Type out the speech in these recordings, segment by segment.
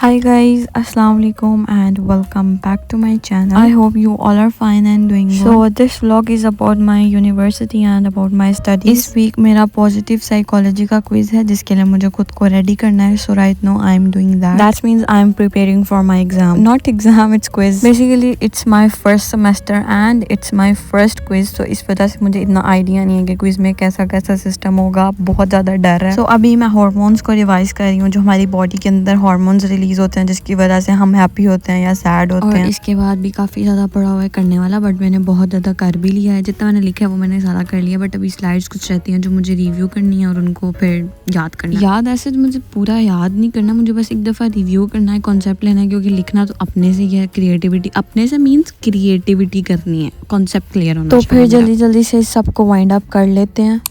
Hi guys, Assalamu alaikum and welcome back to my channel. I hope you all are fine and doing good. So this vlog is about my university and about my studies. इस week मेरा positive psychology का quiz है जिसके लिए मुझे खुद को ready करना है. So right now I am doing that. That means I am preparing for my exam. Not exam, it's quiz. Basically it's my first semester and it's my first quiz. So इस वजह से मुझे इतना idea नहीं है कि quiz में कैसा कैसा system होगा. बहुत ज़्यादा डर है. So अभी मैं hormones को revise कर रही हूँ जो हमारी body के अंदर hormones release होते हैं जिसकी वजह से हम हैप्पी होते हैं या सैड होते हैं. इसके बाद भी काफ़ी ज़्यादा पड़ा हुआ है करने वाला, बट मैंने बहुत ज़्यादा कर भी लिया है. जितना मैंने लिखा है वो मैंने सारा कर लिया, बट अभी स्लाइड्स कुछ रहती हैं जो मुझे रिव्यू करनी है और उनको फिर याद करना है. याद ऐसे तो मुझे पूरा याद नहीं करना, मुझे बस एक दफ़ा रिव्यू करना है, कॉन्सेप्ट लेना है, क्योंकि लिखना तो अपने से ही है. क्रिएटिविटी अपने से मीन्स क्रिएटिविटी करनी है, कॉन्सेप्ट क्लियर होना. तो फिर जल्दी जल्दी से सबको वाइंड अप कर लेते हैं.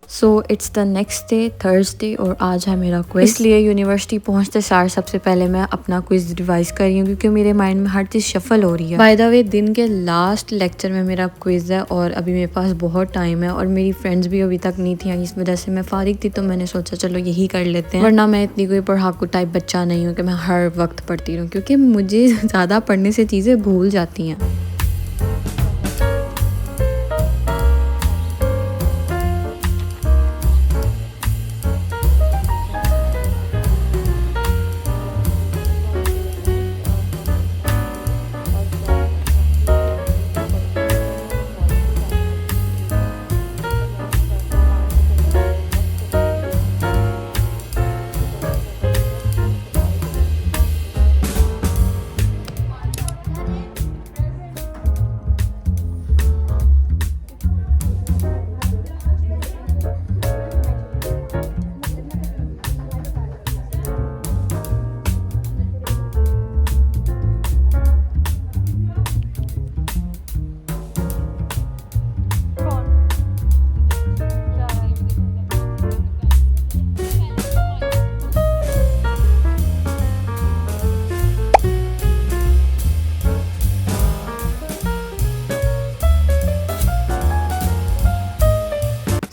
So it's the next day Thursday और आज है मेरा क्विज. इसलिए यूनिवर्सिटी पहुंचते सार सबसे पहले मैं अपना क्विज रिवाइज कर रही हूँ क्योंकि मेरे माइंड में हर चीज़ शफल हो रही है. बाय द वे दिन के लास्ट लेक्चर में मेरा क्विज है और अभी मेरे पास बहुत टाइम है और मेरी फ्रेंड्स भी अभी तक नहीं थी, इस वजह से मैं फारिग थी. तो मैंने सोचा चलो यही कर लेते हैं, वरना मैं इतनी कोई पढ़ाकू टाइप बच्चा नहीं हूँ कि मैं हर वक्त पढ़ती रहूँ, क्योंकि मुझे ज़्यादा पढ़ने से चीज़ें भूल जाती हैं.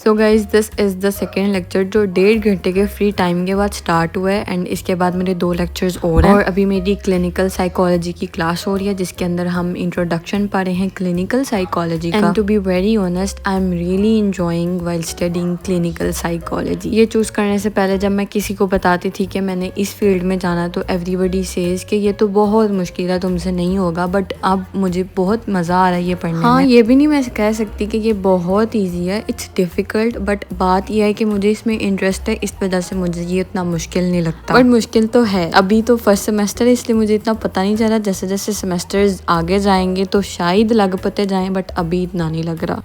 So guys this is the second lecture जो 1.5 घंटे के फ्री टाइम के बाद स्टार्ट हुआ है एंड इसके बाद मेरे 2 लेक्चर्स और हैं. और अभी मेरी क्लिनिकल साइकोलॉजी की क्लास हो रही है जिसके अंदर हम इंट्रोडक्शन पढ़ रहे हैं क्लिनिकल साइकोलॉजी का. And to be very honest I am really enjoying while studying clinical psychology. ये चूज़ करने से पहले जब मैं किसी को बताती थी कि मैंने इस फील्ड में जाना तो एवरीबडी सेज कि ये तो बहुत मुश्किल है, तुमसे नहीं होगा, बट अब मुझे बहुत मज़ा आ रहा है ये पढ़ने में. हाँ, ये भी नहीं मैं कह सकती कि ये बहुत ईजी है, इट्स डिफ़िकल्ट, बट बात यह है कि मुझे इसमें इंटरेस्ट है, इस वजह से मुझे ये इतना मुश्किल नहीं लगता. बट मुश्किल तो है, अभी तो फर्स्ट सेमेस्टर है इसलिए मुझे इतना पता नहीं चल रहा. जैसे जैसे सेमेस्टर्स आगे जाएंगे तो शायद लग पते जाएं, बट अभी इतना नहीं लग रहा.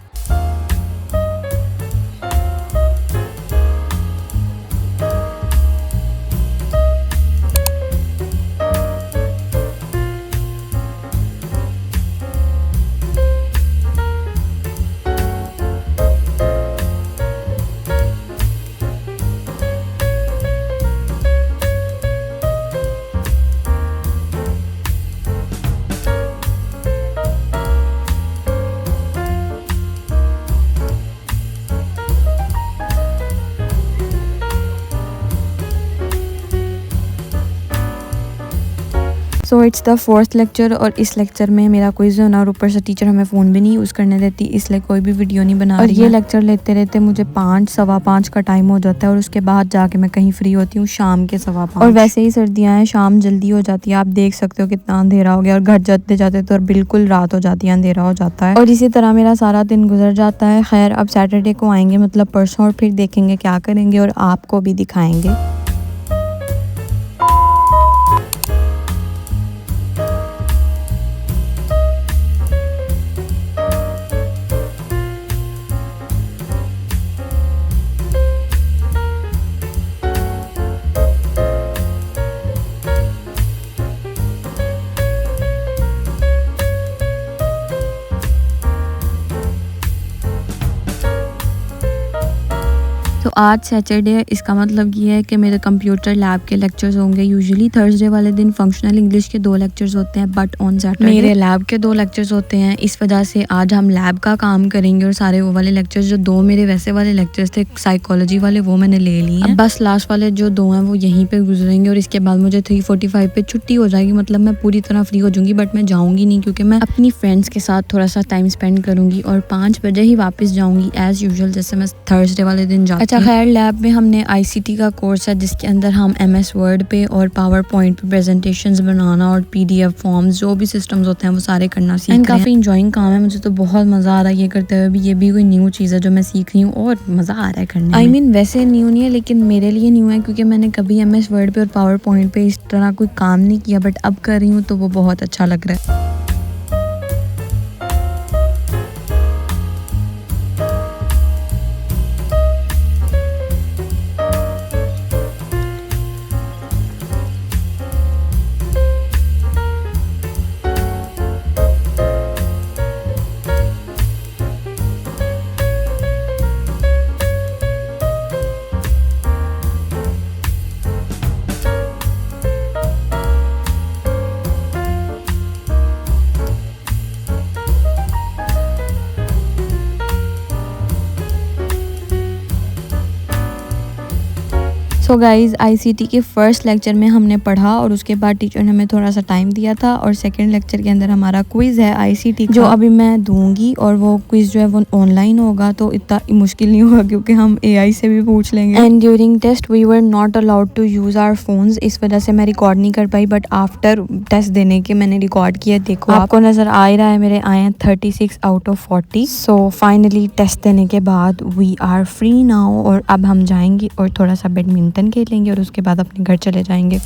So it's the 4th lecture और इस लेक्चर में मेरा क्विज होना और ऊपर से टीचर हमें फ़ोन भी नहीं यूज़ करने देती, इसलिए कोई भी वीडियो नहीं बना रही. और ये लेक्चर लेते रहते मुझे 5 सवा 5 का टाइम हो जाता है और उसके बाद जाके मैं कहीं फ्री होती हूँ शाम के सवा 5. और वैसे ही सर्दियाँ हैं, शाम जल्दी हो जाती है, आप देख सकते हो कितना अंधेरा हो गया और घर जाते जाते तो बिल्कुल रात हो जाती है, अंधेरा हो जाता है. और इसी तरह मेरा सारा दिन गुजर जाता है. खैर अब सैटरडे को आएंगे, मतलब परसों, और फिर देखेंगे क्या करेंगे और आपको भी दिखाएंगे. तो आज सैटरडे है, इसका मतलब ये है कि मेरे कंप्यूटर लैब के लेक्चर्स होंगे। यूजुअली थर्सडे वाले दिन फंक्शनल इंग्लिश के 2 लेक्चर्स होते हैं, बट ऑन सैटरडे मेरे लैब के 2 लेक्चर्स होते हैं। इस वजह से आज हम लैब का काम करेंगे और सारे वो वाले लेक्चर्स जो 2 मेरे वैसे वाले लेक्चर्स थे साइकोलॉजी वाले वो मैंने ले लिए हैं। बस लास्ट वाले जो 2 हैं वो यहीं पे गुजरेंगे और इसके बाद मुझे 3:45 पे छुट्टी हो जाएगी। मतलब मैं पूरी तरह फ्री हो जाऊंगी, बट मैं जाऊंगी नहीं क्योंकि मैं अपनी फ्रेंड्स के साथ थोड़ा सा टाइम स्पेंड करूंगी और 5 बजे ही वापस जाऊंगी एज यूजुअल, जैसे मैं थर्सडे वाले दिन जाती हूँ। अच्छा खैर, लैब में हमने ICT का कोर्स है जिसके अंदर हम MS वर्ड पे और पावर पॉइंट पे प्रेजेंटेशंस बनाना और PDF फॉर्म्स जो भी सिस्टम्स होते हैं वो सारे करना सीख रहे हैं। काफ़ी इंजॉइंग काम है, मुझे तो बहुत मज़ा आ रहा है ये करते हुए भी। ये भी कोई न्यू चीज़ है जो मैं सीख रही हूँ और मज़ा आ रहा है करने में। I mean, वैसे न्यू नहीं है लेकिन मेरे लिए न्यू है क्योंकि मैंने कभी MS वर्ड पे और पावर पॉइंट पे इस तरह कोई काम नहीं किया, बट अब कर रही हूँ तो वो बहुत अच्छा लग रहा है। सो गाइज़, ICT के फर्स्ट लेक्चर में हमने पढ़ा और उसके बाद टीचर ने हमें थोड़ा सा टाइम दिया था और सेकंड लेक्चर के अंदर हमारा क्विज़ है ICT जो अभी मैं दूंगी और वो क्विज़ जो है वो ऑनलाइन होगा, तो इतना मुश्किल नहीं होगा क्योंकि हम AI से भी पूछ लेंगे। And during test we were not allowed to use our phones, इस वजह से मैं रिकॉर्ड नहीं कर पाई, बट आफ्टर टेस्ट देने के मैंने रिकॉर्ड किया। देखो आपको नज़र आ ही रहा है, मेरे आए हैं 36 out of 40। So finally test देने के बाद वी आर फ्री नाउ और अब हम जाएंगे और थोड़ा सा बैडमिंटन खेलेंगे और उसके बाद अपने घर चले जाएंगे।